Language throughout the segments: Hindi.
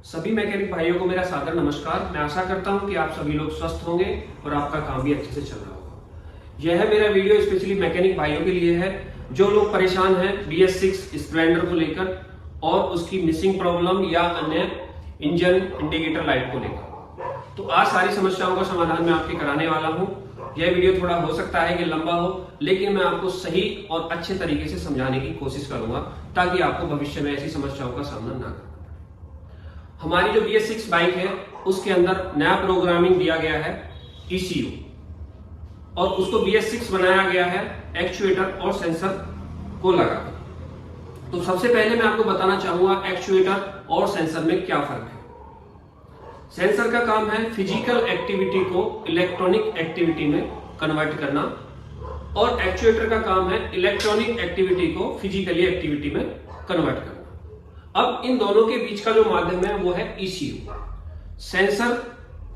सभी मैकेनिक भाइयों को मेरा सादर नमस्कार। मैं आशा करता हूं कि आप सभी लोग स्वस्थ होंगे और आपका काम भी अच्छे से चल रहा होगा। यह मेरा वीडियो स्पेशली मैकेनिक भाइयों के लिए है जो लोग परेशान हैं BS6 स्प्लेंडर को लेकर और उसकी मिसिंग प्रॉब्लम या अन्य इंजन इंडिकेटर लाइट को लेकर। तो आज सारी समस्याओं का समाधान मैं आपके कराने वाला हूं। यह वीडियो थोड़ा हो सकता है कि लंबा हो, लेकिन मैं आपको सही और अच्छे तरीके से समझाने की कोशिश करूंगा ताकि आपको भविष्य में ऐसी समस्याओं का सामना ना करना। हमारी जो BS6 बाइक है उसके अंदर नया प्रोग्रामिंग दिया गया है ECU, और उसको BS6 बनाया गया है एक्चुएटर और सेंसर को लगाकर। तो सबसे पहले मैं आपको बताना चाहूंगा एक्चुएटर और सेंसर में क्या फर्क है। सेंसर का काम है फिजिकल एक्टिविटी को इलेक्ट्रॉनिक एक्टिविटी में कन्वर्ट करना, और एक्चुएटर का काम है इलेक्ट्रॉनिक एक्टिविटी को फिजिकली एक्टिविटी में कन्वर्ट करना। अब इन दोनों के बीच का जो माध्यम है वो है ECU। सेंसर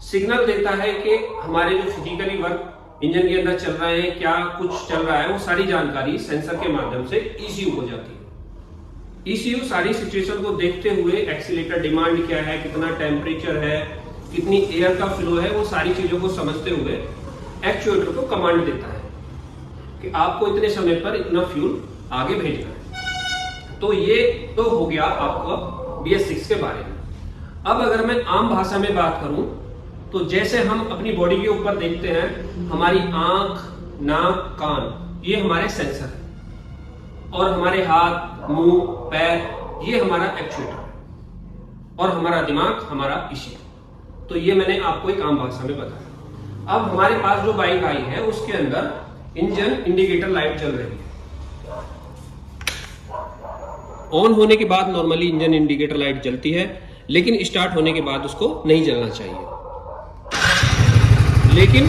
सिग्नल देता है कि हमारे जो फिजिकली वर्क इंजन के अंदर चल रहे हैं, क्या कुछ चल रहा है, वो सारी जानकारी सेंसर के माध्यम से ECU को जाती है। ECU सारी सिचुएशन को देखते हुए एक्सीलेटर डिमांड क्या है, कितना टेम्परेचर है, कितनी एयर का फ्लो है, वो सारी चीजों को समझते हुए एक्चुएटर को कमांड देता है कि आपको इतने समय पर इतना फ्यूल आगे भेजना है। तो ये तो हो गया आपको BS6 के बारे में। अब अगर मैं आम भाषा में बात करूं तो जैसे हम अपनी बॉडी के ऊपर देखते हैं, हमारी आंख, नाक, कान ये हमारे सेंसर है, और हमारे हाथ, मुंह, पैर ये हमारा एक्चुएटर है, और हमारा दिमाग हमारा ECU। तो ये मैंने आपको एक आम भाषा में बताया। अब हमारे पास जो बाइक आई है उसके अंदर इंजन इंडिकेटर लाइट जल रही है। ऑन होने के बाद नॉर्मली इंजन इंडिकेटर लाइट जलती है, लेकिन स्टार्ट होने के बाद उसको नहीं जलना चाहिए। लेकिन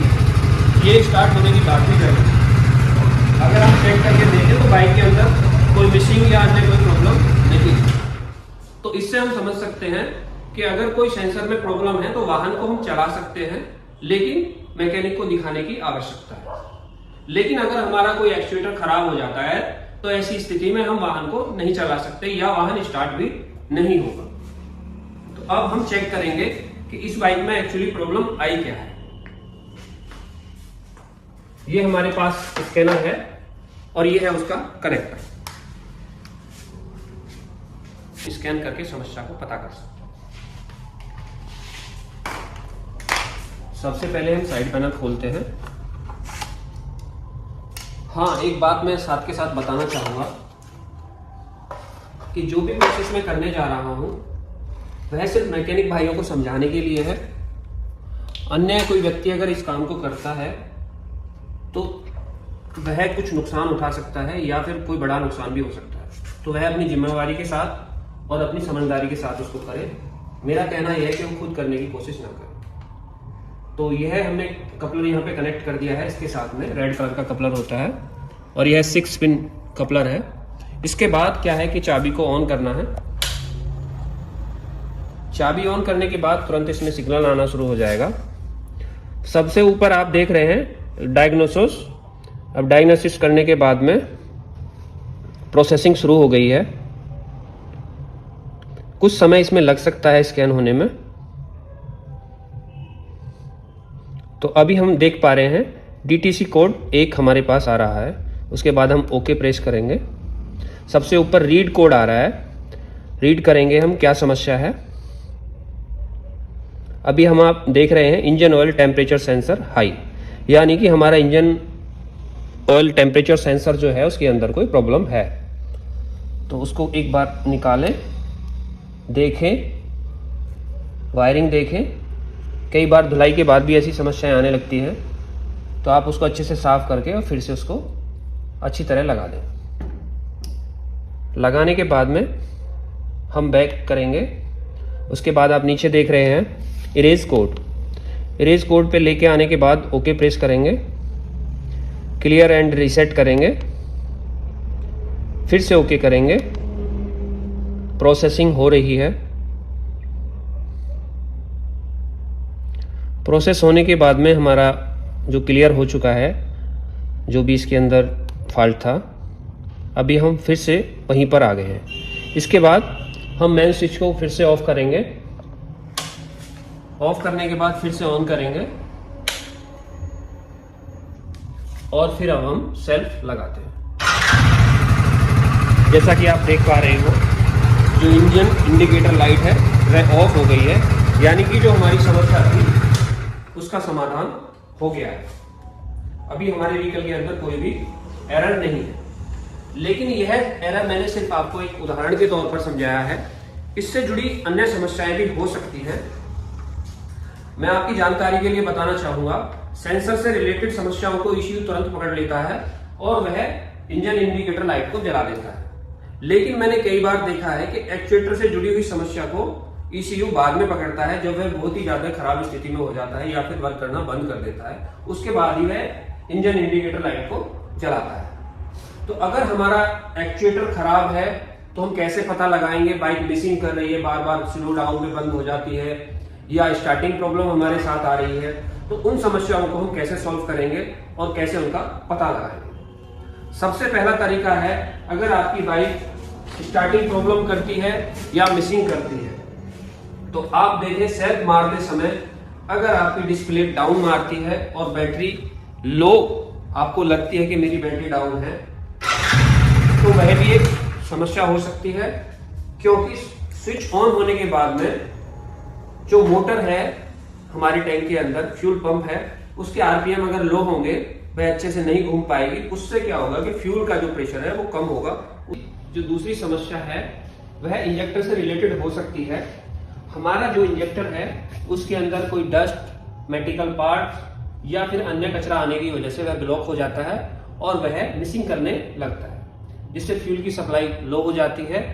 ये स्टार्ट होने के बाद भी जल रही है। अगर आप चेक करके देखें तो बाइक के अंदर कोई मिसिंग या अन्य कोई प्रॉब्लम नहीं है। तो इससे हम समझ सकते हैं कि अगर कोई सेंसर में प्रॉब्लम है तो वाहन को हम चला सकते हैं, लेकिन मैकेनिक को दिखाने की आवश्यकता है। लेकिन अगर हमारा कोई एक्चुएटर खराब हो जाता है तो ऐसी स्थिति में हम वाहन को नहीं चला सकते या वाहन स्टार्ट भी नहीं होगा। तो अब हम चेक करेंगे कि इस बाइक में एक्चुअली प्रॉब्लम आई क्या है। ये हमारे पास स्कैनर है और ये है उसका कनेक्टर। स्कैन करके समस्या को पता कर सकते हैं। सबसे पहले हम साइड पैनल खोलते हैं। हाँ, एक बात मैं साथ के साथ बताना चाहूंगा कि जो भी प्रोसेस मैं करने जा रहा हूं वह सिर्फ मैकेनिक भाइयों को समझाने के लिए है। अन्य कोई व्यक्ति अगर इस काम को करता है तो वह कुछ नुकसान उठा सकता है या फिर कोई बड़ा नुकसान भी हो सकता है। तो वह अपनी जिम्मेवारी के साथ और अपनी समझदारी के साथ उसको करे। मेरा कहना यह है कि वो खुद करने की कोशिश ना करे। तो यह हमने कपलर यहाँ पे कनेक्ट कर दिया है। इसके साथ में रेड कलर का कपलर होता है और यह 6 पिन कपलर है। इसके बाद क्या है कि चाबी को ऑन करना है। चाबी ऑन करने के बाद तुरंत इसमें सिग्नल आना शुरू हो जाएगा। सबसे ऊपर आप देख रहे हैं डायग्नोसिस। अब डायग्नोसिस करने के बाद में प्रोसेसिंग शुरू हो गई है। कुछ समय इसमें लग सकता है स्कैन होने में। तो अभी हम देख पा रहे हैं DTC कोड 1 हमारे पास आ रहा है। उसके बाद हम ओके प्रेस करेंगे। सबसे ऊपर रीड कोड आ रहा है। रीड करेंगे हम क्या समस्या है। अभी हम आप देख रहे हैं engine oil temperature sensor high, यानी कि हमारा इंजन ऑयल टेम्परेचर सेंसर जो है उसके अंदर कोई प्रॉब्लम है। तो उसको एक बार निकालें, देखें, वायरिंग देखें। कई बार धुलाई के बाद भी ऐसी समस्याएं आने लगती हैं, तो आप उसको अच्छे से साफ करके और फिर से उसको अच्छी तरह लगा दें। लगाने के बाद में हम बैक करेंगे। उसके बाद आप नीचे देख रहे हैं इरेज कोड। इरेज कोड पे लेके आने के बाद ओके प्रेस करेंगे, क्लियर एंड रीसेट करेंगे, फिर से ओके करेंगे। प्रोसेसिंग हो रही है। प्रोसेस होने के बाद में हमारा जो क्लियर हो चुका है, जो भी इसके अंदर फॉल्ट था, अभी हम फिर से वहीं पर आ गए हैं। इसके बाद हम मेन स्विच को फिर से ऑफ करेंगे ऑफ करने के बाद फिर से ऑन करेंगे और फिर अब हम सेल्फ लगाते हैं। जैसा कि आप देख पा रहे हो, जो इंजन इंडिकेटर लाइट है वह ऑफ हो गई है, यानी कि जो हमारी समस्या थी उसका समाधान हो गया है। अभी हमारे व्हीकल के अंदर कोई भी एरर नहीं है, लेकिन यह एरर मैंने सिर्फ आपको एक उदाहरण के तौर पर समझाया है। इससे जुड़ी अन्य समस्याएं भी हो सकती हैं। मैं आपकी जानकारी के लिए बताना चाहूंगा, सेंसर से रिलेटेड समस्याओं को ECU तुरंत पकड़ लेता है और वह इंजन इंडिकेटर लाइट को जला देता है। लेकिन मैंने कई बार देखा है कि एक्चुएटर से जुड़ी हुई समस्या को ECU बाद में पकड़ता है, जब वह बहुत ही ज्यादा खराब स्थिति में हो जाता है या फिर वर्क करना बंद कर देता है। उसके बाद ही वह इंजन इंडिकेटर लाइट को जलाता है। तो अगर हमारा एक्चुएटर खराब है तो हम कैसे पता लगाएंगे बाइक मिसिंग कर रही है, बार बार स्लो डाउन में बंद हो जाती है या स्टार्टिंग प्रॉब्लम हमारे साथ आ रही है, तो उन समस्याओं को हम कैसे सॉल्व करेंगे और कैसे उनका पता लगाएंगे। सबसे पहला तरीका है, अगर आपकी बाइक स्टार्टिंग प्रॉब्लम करती है या मिसिंग करती है तो आप देखें सेल्फ मारते समय अगर आपकी डिस्प्ले डाउन मारती है और बैटरी लो आपको लगती है कि मेरी बैटरी डाउन है, तो वह भी एक समस्या हो सकती है, क्योंकि स्विच ऑन होने के बाद में जो मोटर है हमारी टैंक के अंदर, फ्यूल पंप है, उसके आरपीएम अगर लो होंगे वह अच्छे से नहीं घूम पाएगी। उससे क्या होगा कि फ्यूल का जो प्रेशर है वो कम होगा। जो दूसरी समस्या है वह इंजेक्टर से रिलेटेड हो सकती है। हमारा जो इंजेक्टर है उसके अंदर कोई डस्ट, मेडिकल पार्ट या फिर अन्य कचरा आने की वजह से वह ब्लॉक हो जाता है और वह मिसिंग करने लगता है, जिससे फ्यूल की सप्लाई लो हो जाती है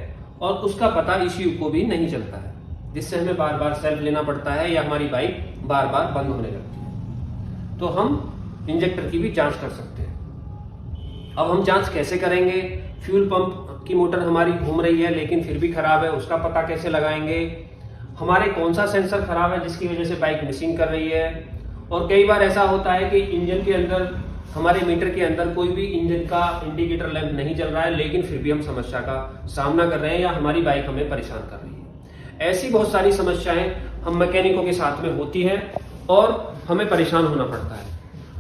और उसका पता ECU को भी नहीं चलता है, जिससे हमें बार बार सेल्फ लेना पड़ता है या हमारी बाइक बार बार बंद होने लगती है। तो हम इंजेक्टर की भी जांच कर सकते हैं। अब हम जांच कैसे करेंगे? फ्यूल पंप की मोटर हमारी घूम रही है लेकिन फिर भी खराब है, उसका पता कैसे लगाएंगे? हमारे कौन सा सेंसर खराब है जिसकी वजह से बाइक मिसिंग कर रही है? और कई बार ऐसा होता है कि इंजन के अंदर, हमारे मीटर के अंदर कोई भी इंजन का इंडिकेटर लैंप नहीं चल रहा है, लेकिन फिर भी हम समस्या का सामना कर रहे हैं या हमारी बाइक हमें परेशान कर रही है। ऐसी बहुत सारी समस्याएं हम मैकेनिकों के साथ में होती हैं और हमें परेशान होना पड़ता है।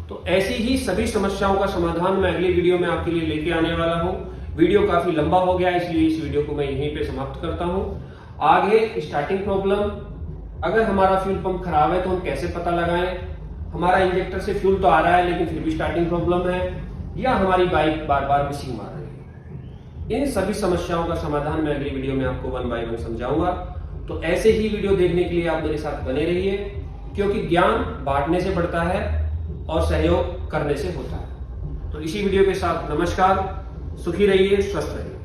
तो ऐसी ही सभी समस्याओं का समाधान मैं अगली वीडियो में आपके लिए लेके आने वाला हूं। वीडियो काफी लंबा हो गया, इसलिए इस वीडियो को मैं यहीं पे समाप्त करता हूं। आगे स्टार्टिंग प्रॉब्लम, अगर हमारा फ्यूल पंप खराब है तो हम कैसे पता लगाएं? हमारा इंजेक्टर से फ्यूल तो आ रहा है लेकिन फिर भी स्टार्टिंग प्रॉब्लम है, या हमारी बाइक बार बार मिसिंग मार रही है। इन सभी समस्याओं का समाधान मैं अगली वीडियो में आपको 1 बाय 1 समझाऊंगा। तो ऐसे ही वीडियो देखने के लिए आप मेरे साथ बने रहिए, क्योंकि ज्ञान बांटने से बढ़ता है और सहयोग करने से होता है। तो इसी वीडियो के साथ नमस्कार, सुखी रहिए, स्वस्थ रहिए।